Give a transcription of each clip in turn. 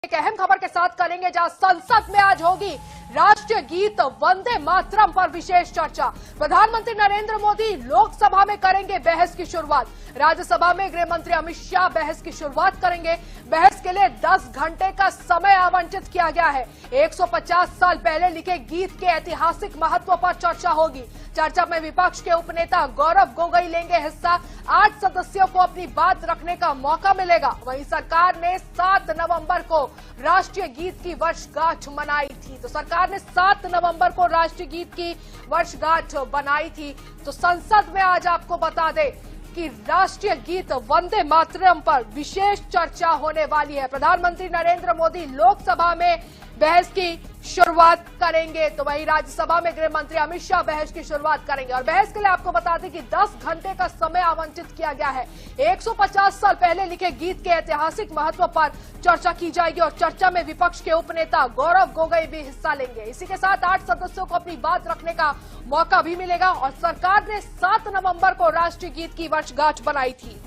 एक अहम खबर के साथ करेंगे, जहां संसद में आज होगी राष्ट्रीय गीत वंदे मातरम पर विशेष चर्चा। प्रधानमंत्री नरेंद्र मोदी लोकसभा में करेंगे बहस की शुरुआत। राज्यसभा में गृह मंत्री अमित शाह बहस की शुरुआत करेंगे। बहस के लिए 10 घंटे का समय आवंटित किया गया है। 150 साल पहले लिखे गीत के ऐतिहासिक महत्व पर चर्चा होगी। चर्चा में विपक्ष के उपनेता गौरव गोगोई लेंगे हिस्सा। 8 सदस्यों को अपनी बात रखने का मौका मिलेगा। वहीं सरकार ने 7 नवंबर को राष्ट्रीय गीत की वर्षगांठ मनाई थी। तो सरकार ने 7 नवंबर को राष्ट्रीय गीत की वर्षगांठ बनाई थी। तो संसद में आज आपको बता दें कि राष्ट्रीय गीत वंदे मातरम पर विशेष चर्चा होने वाली है। प्रधानमंत्री नरेंद्र मोदी लोकसभा में बहस की शुरुआत करेंगे, तो वहीं राज्यसभा में गृह मंत्री अमित शाह बहस की शुरुआत करेंगे। और बहस के लिए आपको बता दें कि 10 घंटे का समय आवंटित किया गया है। 150 साल पहले लिखे गीत के ऐतिहासिक महत्व पर चर्चा की जाएगी और चर्चा में विपक्ष के उपनेता गौरव गोगोई भी हिस्सा लेंगे। इसी के साथ 8 सदस्यों को अपनी बात रखने का मौका भी मिलेगा। और सरकार ने 7 नवंबर को राष्ट्रीय गीत की वर्षगांठ बनाई थी।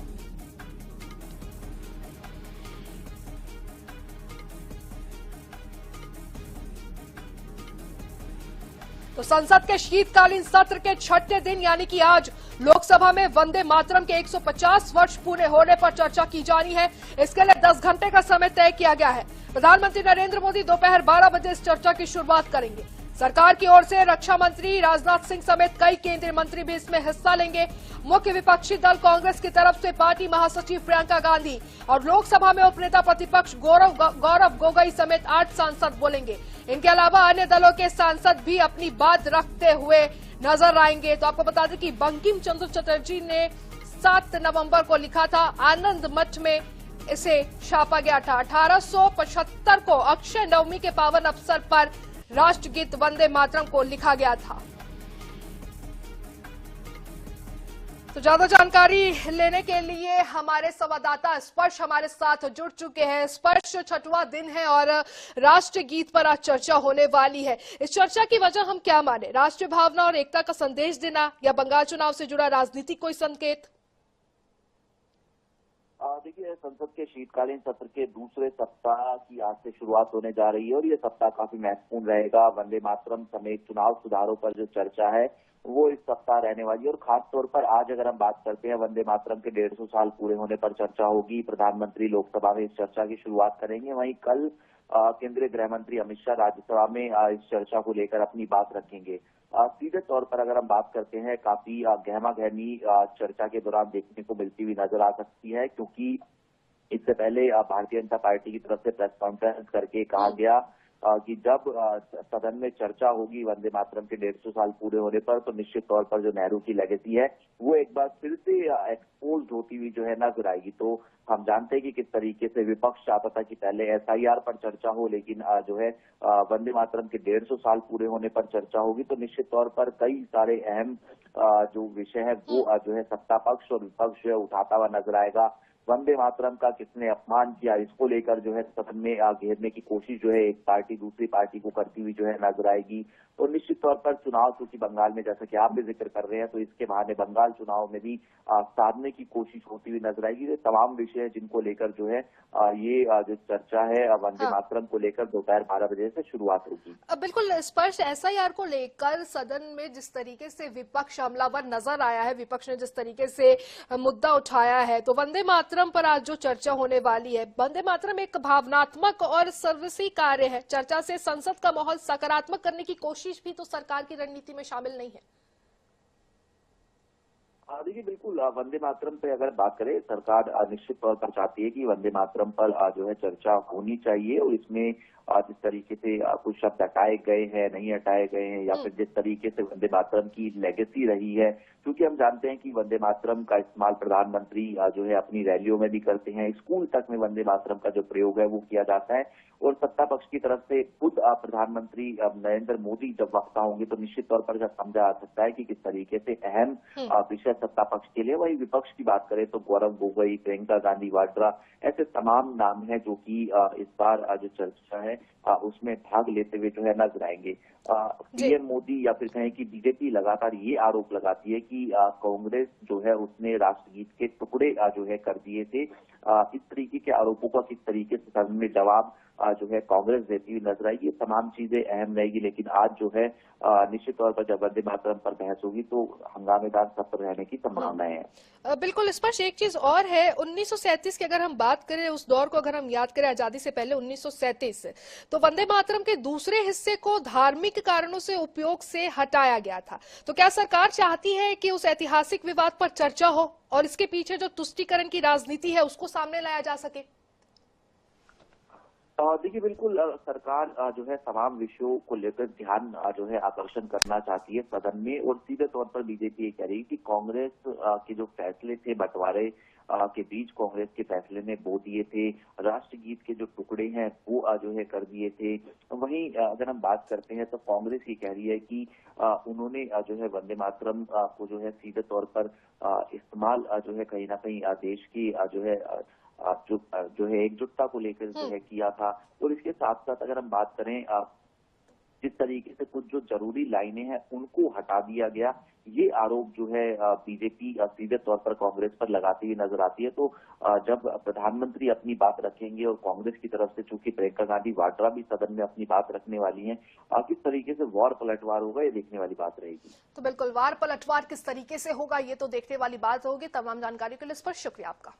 तो संसद के शीतकालीन सत्र के 6ठे दिन यानी कि आज लोकसभा में वंदे मातरम के 150 वर्ष पूरे होने पर चर्चा की जानी है। इसके लिए 10 घंटे का समय तय किया गया है। प्रधानमंत्री नरेंद्र मोदी दोपहर 12 बजे इस चर्चा की शुरुआत करेंगे। सरकार की ओर से रक्षा मंत्री राजनाथ सिंह समेत कई केंद्रीय मंत्री भी इसमें हिस्सा लेंगे। मुख्य विपक्षी दल कांग्रेस की तरफ से पार्टी महासचिव प्रियंका गांधी और लोकसभा में उपनेता प्रतिपक्ष गौरव गोगोई समेत 8 सांसद बोलेंगे। इनके अलावा अन्य दलों के सांसद भी अपनी बात रखते हुए नजर आएंगे। तो आपको बता दें कि बंकिम चंद्र चटर्जी ने 7 नवंबर को लिखा था। आनंद मठ में इसे छापा गया था। 1875 को अक्षय नवमी के पावन अवसर पर राष्ट्रगीत वंदे मातरम को लिखा गया था। तो ज्यादा जानकारी लेने के लिए हमारे संवाददाता स्पर्श हमारे साथ जुड़ चुके हैं। स्पर्श, 6वां दिन है और राष्ट्रीय गीत पर आज चर्चा होने वाली है। इस चर्चा की वजह हम क्या माने? राष्ट्रीय भावना और एकता का संदेश देना या बंगाल चुनाव से जुड़ा राजनीतिक कोई संकेत? देखिए, संसद के शीतकालीन सत्र के दूसरे सप्ताह की आज से शुरुआत होने जा रही है और ये सप्ताह काफी महत्वपूर्ण रहेगा। वंदे मातरम समेत चुनाव सुधारों पर जो चर्चा है वो इस सप्ताह रहने वाली है। और खास तौर पर आज अगर हम बात करते हैं वंदे मातरम के 150 साल पूरे होने पर चर्चा होगी। प्रधानमंत्री लोकसभा में इस चर्चा की शुरुआत करेंगे। वहीं कल केंद्रीय गृह मंत्री अमित शाह राज्यसभा में इस चर्चा को लेकर अपनी बात रखेंगे। सीधे तौर पर अगर हम बात करते हैं, काफी गहमा गहमी चर्चा के दौरान देखने को मिलती हुई नजर आ सकती है, क्योंकि इससे पहले भारतीय जनता पार्टी की तरफ से प्रेस कॉन्फ्रेंस करके कहा गया कि जब सदन में चर्चा होगी वंदे मातरम के 150 साल पूरे होने पर, तो निश्चित तौर पर जो नेहरू की लेगेसी है वो एक बार फिर से एक्सपोज होती हुई जो है नजर आएगी। तो हम जानते हैं कि किस तरीके से विपक्ष चाहता था कि पहले SIR पर चर्चा हो, लेकिन जो है वंदे मातरम के 150 साल पूरे होने पर चर्चा होगी। तो निश्चित तौर पर कई सारे अहम जो विषय है वो जो है सत्ता पक्ष और विपक्ष जो है उठाता हुआ नजर आएगा। वंदे मातरम का किसने अपमान किया, इसको लेकर जो है सदन में घेरने की कोशिश जो है एक पार्टी दूसरी पार्टी को करती हुई जो है नजर आएगी। तो निश्चित तौर पर चुनाव, क्योंकि बंगाल में जैसा कि आप भी जिक्र कर रहे हैं, तो इसके बहाने बंगाल चुनाव में भी साधने की कोशिश होती हुई नजर आएगी। ये तमाम विषय है जिनको लेकर जो है ये जो चर्चा है वंदे मातरम को लेकर दोपहर 12 बजे से शुरुआत होगी। बिल्कुल स्पर्श, SIR को लेकर सदन में जिस तरीके से विपक्ष हमलावर नजर आया है, विपक्ष ने जिस तरीके से मुद्दा उठाया है, तो वंदे मातरम पर आज जो चर्चा होने वाली है, वंदे मातरम एक भावनात्मक और सर्वस्वी कार्य है। चर्चा से संसद का माहौल सकारात्मक करने की कोशिश भी तो सरकार की रणनीति में शामिल नहीं है। देखिए, बिल्कुल वंदे मातरम पे अगर बात करें, सरकार निश्चित तौर पर चाहती है कि वंदे मातरम पर जो है चर्चा होनी चाहिए। और इसमें जिस तरीके से कुछ शब्द हटाए गए हैं, नहीं हटाए गए हैं, या फिर जिस तरीके से वंदे मातरम की लेगेसी रही है, क्योंकि हम जानते हैं कि वंदे मातरम का इस्तेमाल प्रधानमंत्री जो है अपनी रैलियों में भी करते हैं। स्कूल तक में वंदे मातरम का जो प्रयोग है वो किया जाता है। और सत्ता पक्ष की तरफ से खुद प्रधानमंत्री नरेंद्र मोदी जब वक्ता होंगे तो निश्चित तौर पर जब समझा जा सकता है कि किस तरीके से अहम विषय सत्ता पक्ष के लिए। वही विपक्ष की बात करें तो गौरव गोगोई, प्रियंका गांधी वाड्रा, ऐसे तमाम नाम हैं जो कि इस बार जो चर्चा है उसमें भाग लेते हुए जो है नजर आएंगे। पीएम मोदी या फिर कहें कि बीजेपी लगातार ये आरोप लगाती है कि कांग्रेस जो है उसने राष्ट्रगीत के टुकड़े जो है कर दिए थे। इस तरीके के आरोपों का किस तरीके से सदन में जवाब जो है कांग्रेस देती हुई नजर आएगी। ये तमाम चीजें अहम रहेगी, लेकिन आज जो है निश्चित तौर पर जब वंदे मातरम पर बहस होगी तो हंगामेदार सत्र रहने की संभावनाएं हैं। बिल्कुल स्पष्ट। एक चीज और है, 1937 की अगर हम बात करें, उस दौर को अगर हम याद करें, आजादी से पहले 1937, तो वंदे मातरम के दूसरे हिस्से को धार्मिक कारणों से उपयोग से हटाया गया था। तो क्या सरकार चाहती है कि उस ऐतिहासिक विवाद पर चर्चा हो और इसके पीछे जो तुष्टीकरण की राजनीति है उसको सामने लाया जा सके? देखिए, बिल्कुल सरकार जो है तमाम विषयों को लेकर ध्यान जो है आकर्षण करना चाहती है सदन में, और सीधे तौर पर बीजेपी ये कह रही है कि कांग्रेस के जो फैसले थे बंटवारे के बीच, कांग्रेस के फैसले ने बो दिए थे, राष्ट्रगीत के जो टुकड़े हैं वो जो है कर दिए थे। वहीं अगर हम बात करते हैं तो कांग्रेस ये कह रही है कि उन्होंने जो है वंदे मातरम को जो है सीधे तौर पर इस्तेमाल जो है कहीं ना कहीं देश की जो है जो है एकजुटता को लेकर जो है किया था। और इसके साथ साथ अगर हम बात करें जिस तरीके से कुछ जो जरूरी लाइनें हैं उनको हटा दिया गया, ये आरोप जो है बीजेपी सीधे तौर पर कांग्रेस पर लगाती हुई नजर आती है। तो जब प्रधानमंत्री अपनी बात रखेंगे और कांग्रेस की तरफ से चूंकि प्रियंका गांधी वाड्रा भी सदन में अपनी बात रखने वाली हैं, किस तरीके से वार पलटवार होगा ये देखने वाली बात रहेगी। तो बिल्कुल, वार पलटवार किस तरीके से होगा ये तो देखने वाली बात होगी। तमाम जानकारी के लिए इस पर शुक्रिया आपका।